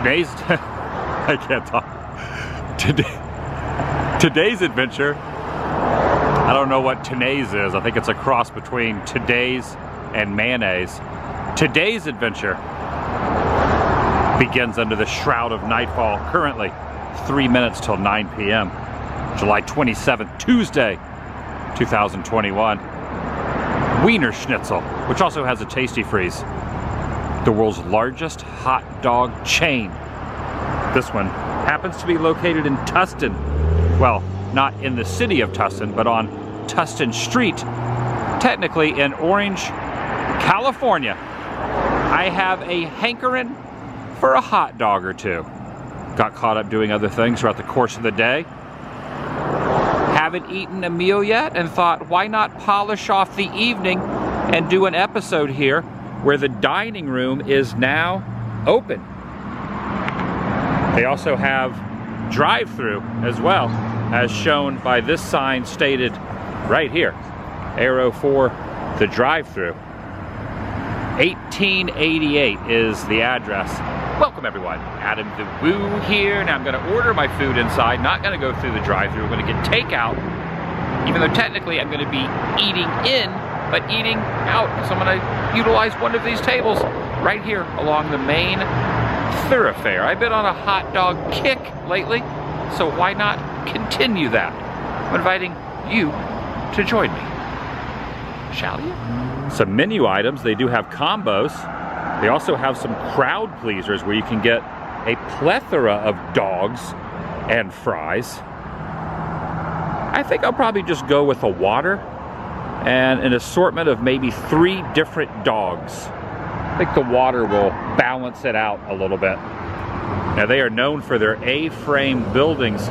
Today's, I can't talk. Today's adventure, I don't know what today's is. I think it's a cross between today's and mayonnaise. Today's adventure begins under the shroud of nightfall, currently 3 minutes till 9 p.m. July 27th, Tuesday, 2021. Wienershnitzel, which also has a Tasty Freeze. The world's largest hot dog chain. This one happens to be located in Tustin. Well, not in the city of Tustin, but on Tustin Street, technically in Orange, California. I have a hankering for a hot dog or two. Got caught up doing other things throughout the course of the day. Haven't eaten a meal yet and thought, why not polish off the evening and do an episode here where the dining room is now open. They also have drive-through as well, as shown by this sign stated right here. Arrow for the drive-through. 1888 is the address. Welcome everyone, Adam the Woo here. Now I'm gonna order my food inside, not gonna go through the drive-through. I'm gonna get takeout, even though technically I'm gonna be eating in, but eating out. So I'm gonna utilize one of these tables right here along the main thoroughfare. I've been on a hot dog kick lately, so why not continue that? I'm inviting you to join me. Shall you? Some menu items, they do have combos. They also have some crowd pleasers where you can get a plethora of dogs and fries. I think I'll probably just go with a water and an assortment of maybe 3 different dogs. I think the water will balance it out a little bit. Now they are known for their A-frame buildings.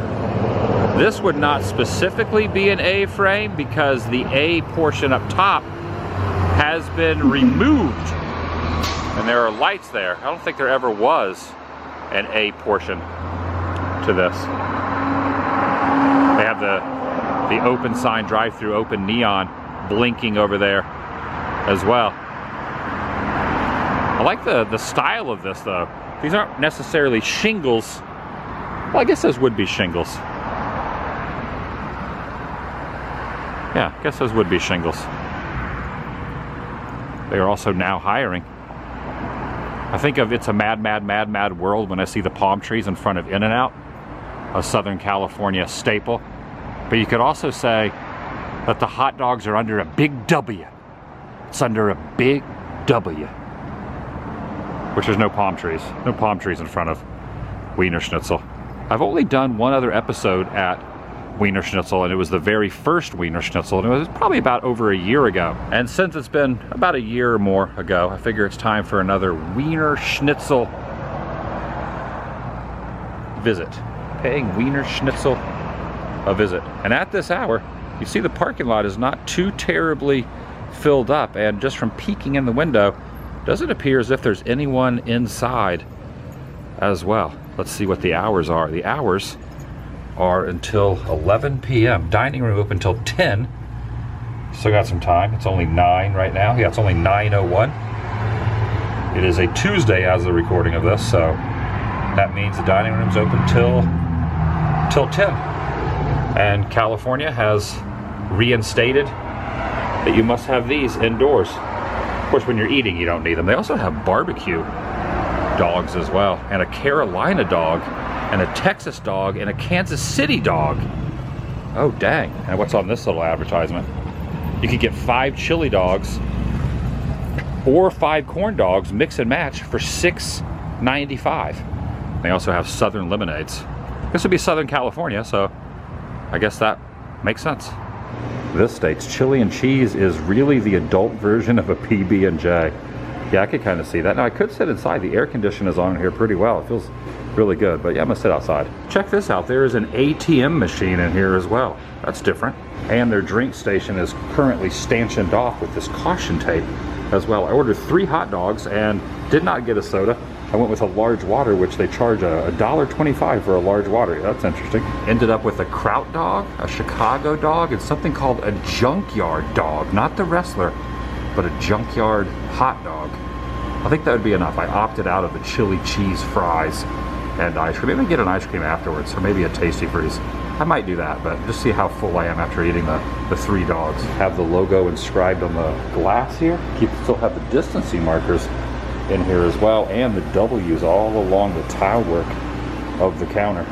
This would not specifically be an A-frame because the A portion up top has been removed. And there are lights there. I don't think there ever was an A portion to this. They have the open sign, drive-through, open neon blinking over there as well. I like the style of this though. These aren't necessarily shingles. Well, I guess those would be shingles. Yeah, I guess those would be shingles. They are also now hiring. I think of It's a Mad, Mad, Mad, Mad World when I see the palm trees in front of In-N-Out, a Southern California staple. But you could also say that the hot dogs are under a big W. It's under a big W. Which there's no palm trees. No palm trees in front of Wienershnitzel. I've only done one other episode at Wienershnitzel, and it was the very first Wienershnitzel, and it was probably about over a year ago. And since it's been about a year or more ago, I figure it's time for another Wienershnitzel visit. Paying Wienershnitzel a visit. And at this hour, you see the parking lot is not too terribly filled up, and just from peeking in the window, doesn't appear as if there's anyone inside as well. Let's see what the hours are. The hours are until 11 p.m. Dining room open until 10. Still got some time. It's only 9 right now. Yeah, it's only 9:01. It is a Tuesday as the recording of this, so that means the dining room's open till 10. And California has reinstated that you must have these indoors. Of course, when you're eating, you don't need them. They also have barbecue dogs as well, and a Carolina dog, and a Texas dog, and a Kansas City dog. Oh, dang. And what's on this little advertisement? You could get 5 chili dogs or 5 corn dogs, mix and match, for $6.95. They also have Southern lemonades. This would be Southern California, so I guess that makes sense. This states chili and cheese is really the adult version of a PB&J. Yeah, I could kind of see that. Now I could sit inside. The air condition is on here pretty well. It feels really good, but yeah, I'm gonna sit outside. Check this out. There is an ATM machine in here as well. That's different. And their drink station is currently stanchioned off with this caution tape as well. I ordered 3 hot dogs and did not get a soda. I went with a large water, which they charge $1.25 for a large water. That's interesting. Ended up with a Kraut dog, a Chicago dog, and something called a Junkyard Dog. Not the wrestler, but a Junkyard hot dog. I think that would be enough. I opted out of the chili cheese fries and ice cream. Maybe get an ice cream afterwards, or maybe a Tasty Freeze. I might do that, but just see how full I am after eating the 3 dogs. Have the logo inscribed on the glass here. Still have the distancing markers in here as well, and the W's all along the tile work of the counter.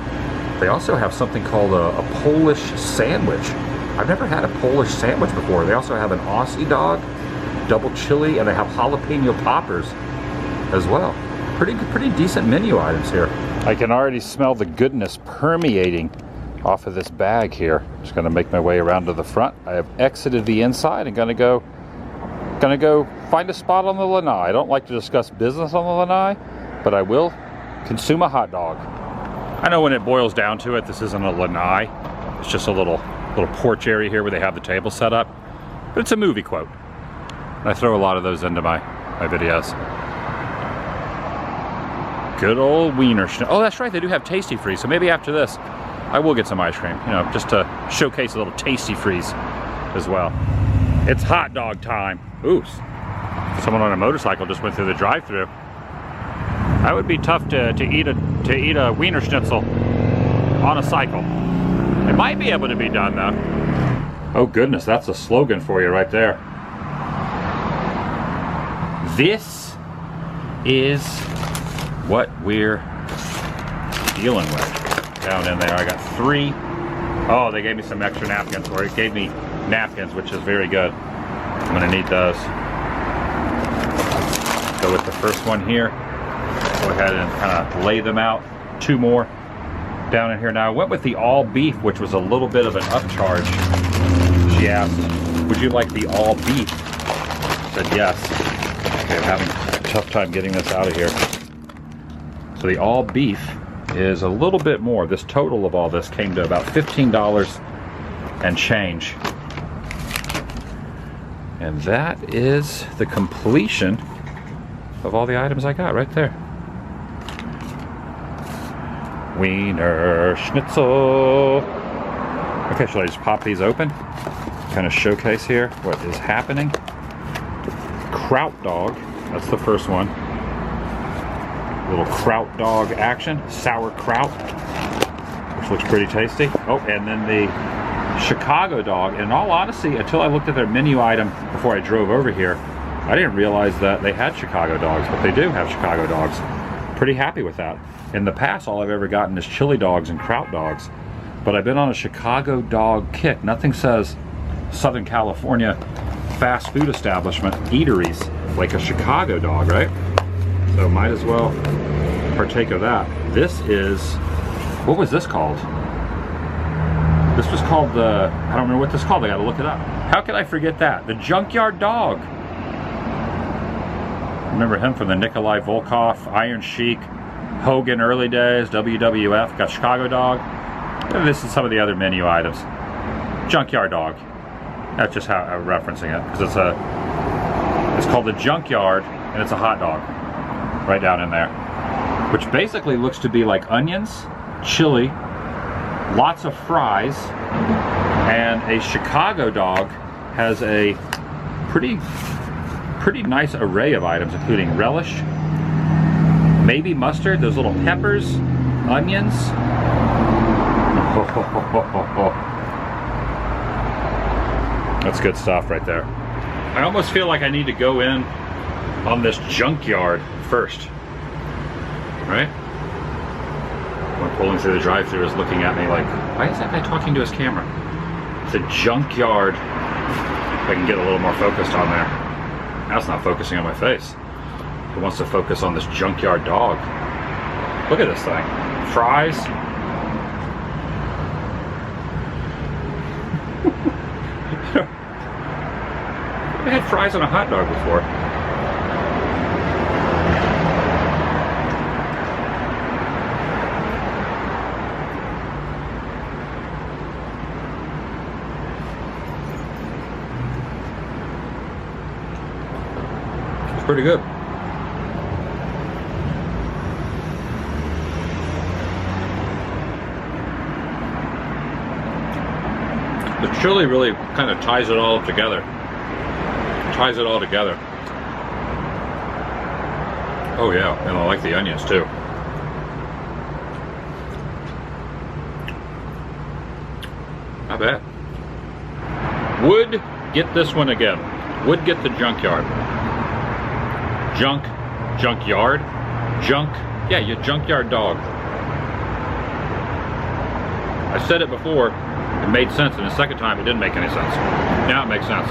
They also have something called a Polish sandwich. I've never had a Polish sandwich before. They also have an Aussie dog, double chili, and they have jalapeno poppers as well. Pretty decent menu items here. I can already smell the goodness permeating off of this bag here. Just gonna make my way around to the front. I have exited the inside and gonna go find a spot on the lanai. I don't like to discuss business on the lanai, but I will consume a hot dog. I know when it boils down to it, this isn't a lanai. It's just a little porch area here where they have the table set up. But it's a movie quote. I throw a lot of those into my videos. Good old Wienershnitzel. Oh, that's right, they do have Tasty Freeze. So maybe after this, I will get some ice cream, you know, just to showcase a little Tasty Freeze as well. It's hot dog time. Ooh, someone on a motorcycle just went through the drive-thru. That would be tough to eat a Wienerschnitzel on a cycle. It might be able to be done though. Oh goodness, that's a slogan for you right there. This is what we're dealing with. Down in there, I got 3. Oh, they gave me some extra napkins, or it gave me napkins, which is very good. I'm gonna need those. Go with the first one here. Go ahead and kind of lay them out. 2 more down in here. Now I went with the all beef, which was a little bit of an upcharge. She asked, would you like the all beef? I said yes. Okay, I'm having a tough time getting this out of here. So the all beef is a little bit more. This total of all this came to about $15 and change. And that is the completion of all the items I got right there. Wienerschnitzel. Okay, should I just pop these open? Kind of showcase here what is happening. Kraut dog, that's the first one. Little kraut dog action, sauerkraut, which looks pretty tasty. Oh, and then the Chicago dog. And in all honesty, until I looked at their menu item before I drove over here, I didn't realize that they had Chicago dogs, but they do have Chicago dogs. Pretty happy with that. In the past, all I've ever gotten is chili dogs and kraut dogs, but I've been on a Chicago dog kick. Nothing says Southern California fast food establishment eateries like a Chicago dog, right? So might as well partake of that. This is, what was this called? This was called the, I don't remember what this is called, I gotta look it up. How could I forget that? The Junkyard Dog. Remember him from the Nikolai Volkov, Iron Sheik, Hogan early days, WWF, got Chicago Dog. And this is some of the other menu items. Junkyard Dog. That's just how I'm referencing it, because it's called the Junkyard, and it's a hot dog. Right down in there, which basically looks to be like onions, chili, lots of fries, and a Chicago dog has a pretty nice array of items, including relish, maybe mustard, those little peppers, onions. That's good stuff right there. I almost feel like I need to go in on this Junkyard first, right? When pulling through the drive-thru is looking at me like, why is that guy talking to his camera? It's a Junkyard. If I can get a little more focused on there. That's not focusing on my face. It wants to focus on this Junkyard Dog. Look at this thing. Fries. I had fries on a hot dog before. It's pretty good. The chili really kind of ties it all together. Oh yeah, and I like the onions too. Not bad. Would get this one again. Would get the Junkyard. Junkyard? Yeah, your Junkyard Dog. I said it before, it made sense, and the second time it didn't make any sense. Now it makes sense.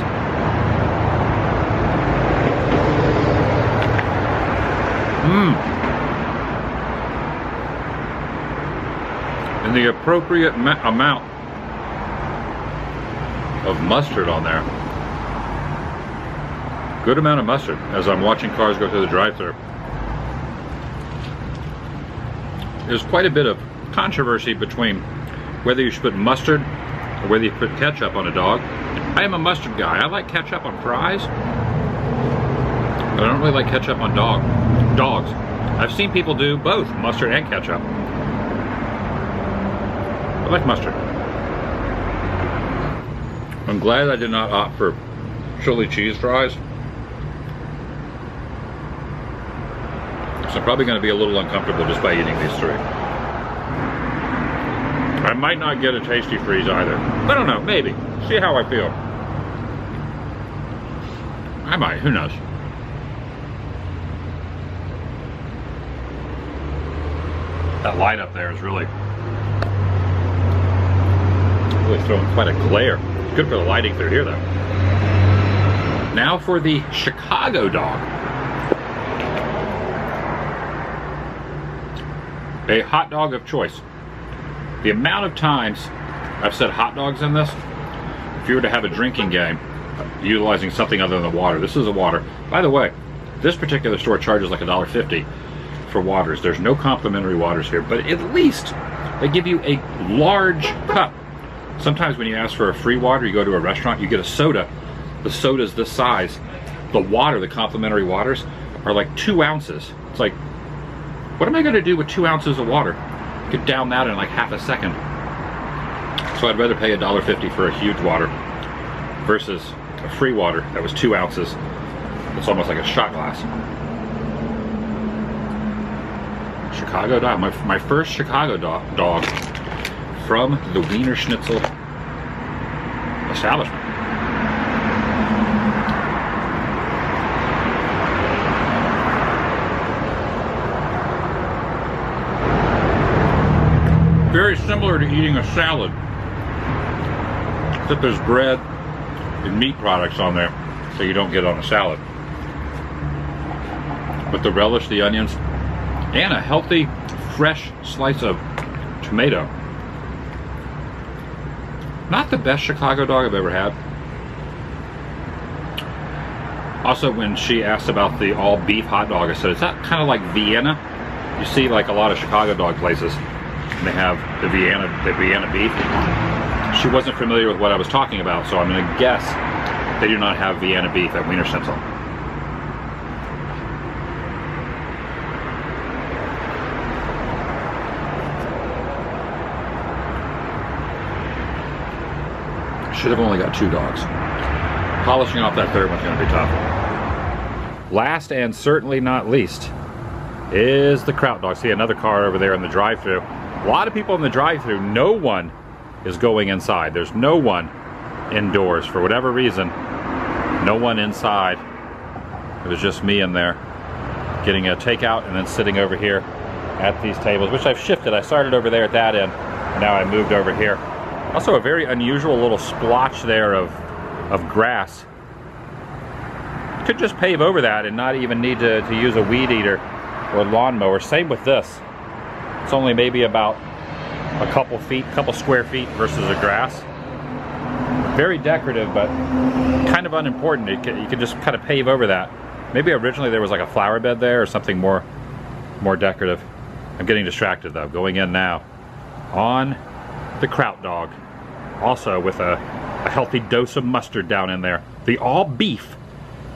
And the appropriate amount of mustard on there. Good amount of mustard as I'm watching cars go through the drive-thru. There's quite a bit of controversy between whether you should put mustard or whether you put ketchup on a dog. I am a mustard guy. I like ketchup on fries, but I don't really like ketchup on dogs. I've seen people do both mustard and ketchup. I like mustard. I'm glad I did not opt for chili cheese fries. So I'm probably going to be a little uncomfortable just by eating these three. I might not get a Tasty Freeze either. I don't know, maybe. See how I feel. I might, who knows. That light up there is really throwing quite a glare. Good for the lighting through here though. Now for the Chicago Dog. A hot dog of choice. The amount of times I've said hot dogs in this, if you were to have a drinking game utilizing something other than water, this is a water. By the way, this particular store charges like $1.50 for waters. There's no complimentary waters here, but at least they give you a large cup. Sometimes when you ask for a free water, you go to a restaurant, you get a soda. The soda's this size. The water, the complimentary waters, are like 2 ounces. It's like, what am I going to do with 2 ounces of water? You could down that in like half a second. So I'd rather pay $1.50 for a huge water versus a free water that was 2 ounces. It's almost like a shot glass. Chicago Dog, my first Chicago dog from the Wienershnitzel establishment. Very similar to eating a salad, except there's bread and meat products on there, so you don't get on a salad. But the relish, the onions, and a healthy, fresh slice of tomato. Not the best Chicago Dog I've ever had. Also, when she asked about the all beef hot dog, I said, is that kind of like Vienna? You see like a lot of Chicago dog places, and they have the Vienna beef. She wasn't familiar with what I was talking about, so I'm going to guess they do not have Vienna beef at Wienershnitzel. Should have only got 2 dogs. Polishing off that third one's going to be tough. Last and certainly not least is the Kraut Dog. See another car over there in the drive-thru. A lot of people in the drive-thru. No one is going inside. There's no one indoors for whatever reason. No one inside. It was just me in there getting a takeout and then sitting over here at these tables, which I've shifted. I started over there at that end, and now I moved over here. Also a very unusual little splotch there of grass. Could just pave over that and not even need to use a weed eater or lawnmower. Same with this. It's only maybe about a couple square feet versus a grass. Very decorative, but kind of unimportant. You could just kind of pave over that. Maybe originally there was like a flower bed there or something more decorative. I'm getting distracted though. Going in now on the Kraut Dog, also with a healthy dose of mustard down in there. The all beef,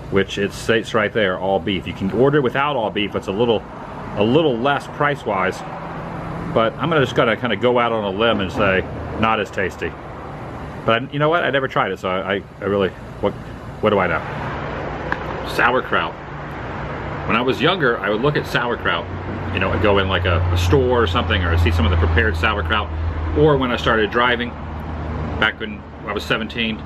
which it states right there, all beef. You can order without all beef. It's a little less price wise, but I'm just gonna kind of go out on a limb and say not as tasty. But you know what? I never tried it, so I really, what do I know? Sauerkraut. When I was younger, I would look at sauerkraut, you know, I'd go in like a store or something, or I'd see some of the prepared sauerkraut, or when I started driving, back when I was 17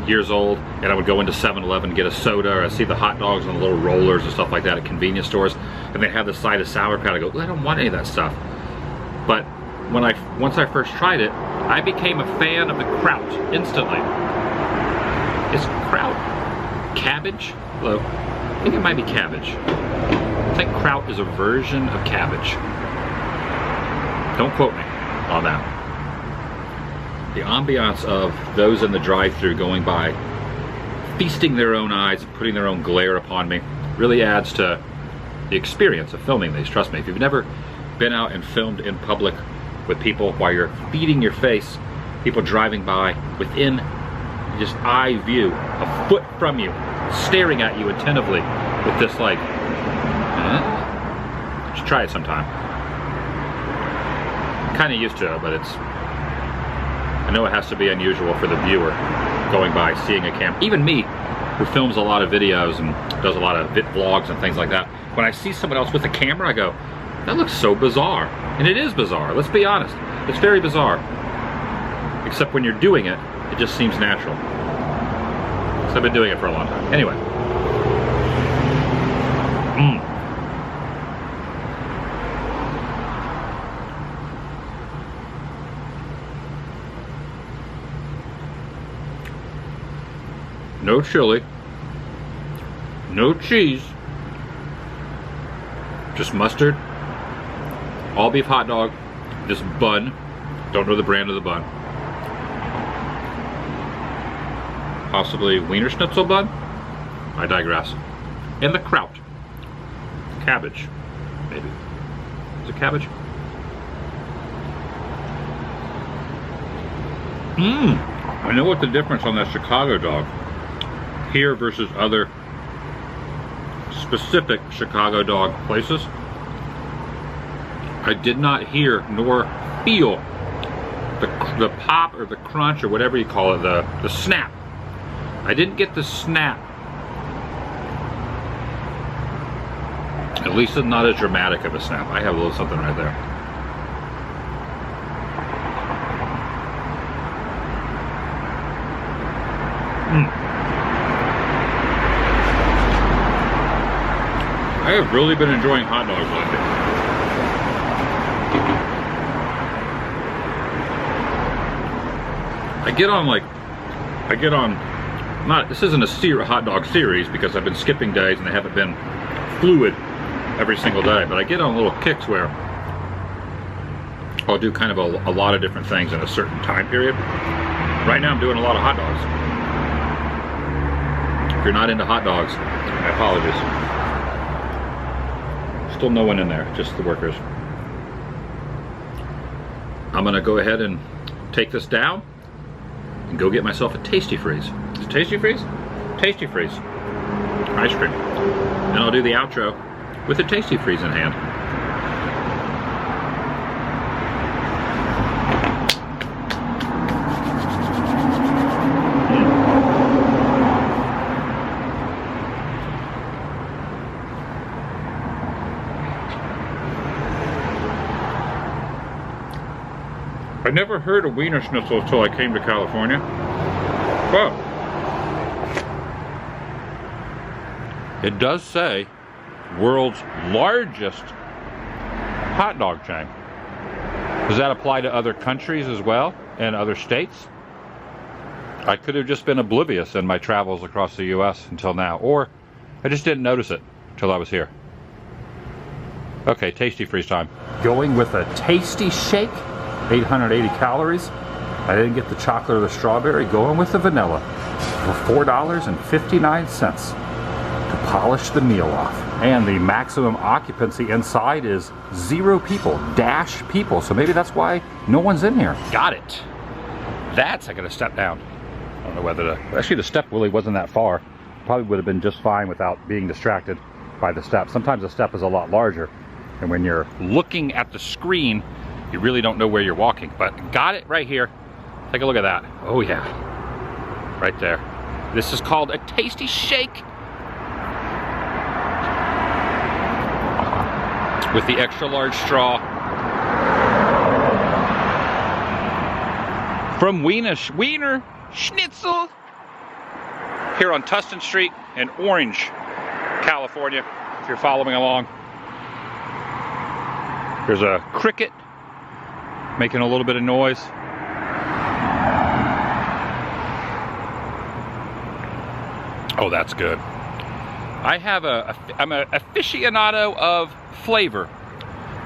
years old, and I would go into 7-Eleven and get a soda, or I'd see the hot dogs and the little rollers and stuff like that at convenience stores, and they have the side of sauerkraut. I go, I don't want any of that stuff. But once I first tried it, I became a fan of the kraut instantly. Is kraut cabbage? Hello. I think it might be cabbage. I think kraut is a version of cabbage. Don't quote me on that. The ambiance of those in the drive-thru going by, feasting their own eyes and putting their own glare upon me, really adds to the experience of filming these. Trust me, if you've never been out and filmed in public with people while you're feeding your face, people driving by within just eye view, a foot from you, staring at you attentively with this like, just try it sometime. I'm kind of used to it, but I know it has to be unusual for the viewer going by, seeing a camera. Even me, who films a lot of videos and does a lot of vlogs and things like that, when I see someone else with a camera, I go, that looks so bizarre. And it is bizarre, let's be honest. It's very bizarre. Except when you're doing it, it just seems natural. So I've been doing it for a long time. Anyway. No chili. No cheese. Just mustard. All beef hot dog. This bun. Don't know the brand of the bun. Possibly Wienershnitzel bun? I digress. And the kraut. Cabbage. Maybe. Is it cabbage? I know what the difference on that Chicago dog here versus other specific Chicago dog places. I did not hear nor feel the pop or the crunch or whatever you call it, the snap. I didn't get the snap. At least it's not as dramatic of a snap. I have a little something right there. I have really been enjoying hot dogs lately. This isn't a hot dog series because I've been skipping days and they haven't been fluid every single day, but I get on little kicks where I'll do kind of a lot of different things in a certain time period. Right now I'm doing a lot of hot dogs. If you're not into hot dogs, my apologies. Still no one in there, just the workers. I'm gonna go ahead and take this down and go get myself a Tasty Freeze. Is it Tasty Freeze? Tasty Freeze. Ice cream. And I'll do the outro with a Tasty Freeze in hand. I never heard of Wienershnitzel until I came to California. But it does say world's largest hot dog chain. Does that apply to other countries as well and other states? I could have just been oblivious in my travels across the US until now, or I just didn't notice it until I was here. Okay, Tasty Freeze time. Going with a tasty shake. 880 calories. I didn't get the chocolate or the strawberry. Going with the vanilla for $4.59 to polish the meal off. And the maximum occupancy inside is 0 people, dash people. So maybe that's why no one's in here. Got it. That's I gotta step down. I don't know whether to, actually the step really wasn't that far. Probably would have been just fine without being distracted by the step. Sometimes the step is a lot larger. And when you're looking at the screen, you really don't know where you're walking, but got it right here. Take a look at that. Oh yeah, right there. This is called a Tasty Shake. with the extra large straw from Wienershnitzel here on Tustin Street in Orange, California, if you're following along. There's a cricket making a little bit of noise. Oh, that's good. I'm an aficionado of flavor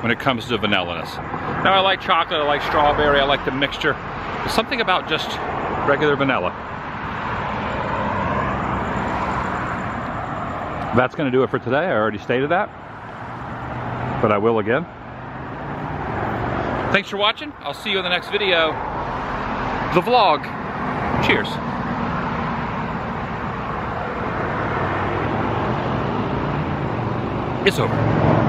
when it comes to vanilla-ness. Now, I like chocolate, I like strawberry, I like the mixture. There's something about just regular vanilla. That's going to do it for today. I already stated that, but I will again. Thanks for watching. I'll see you in the next video. The vlog. Cheers. It's over.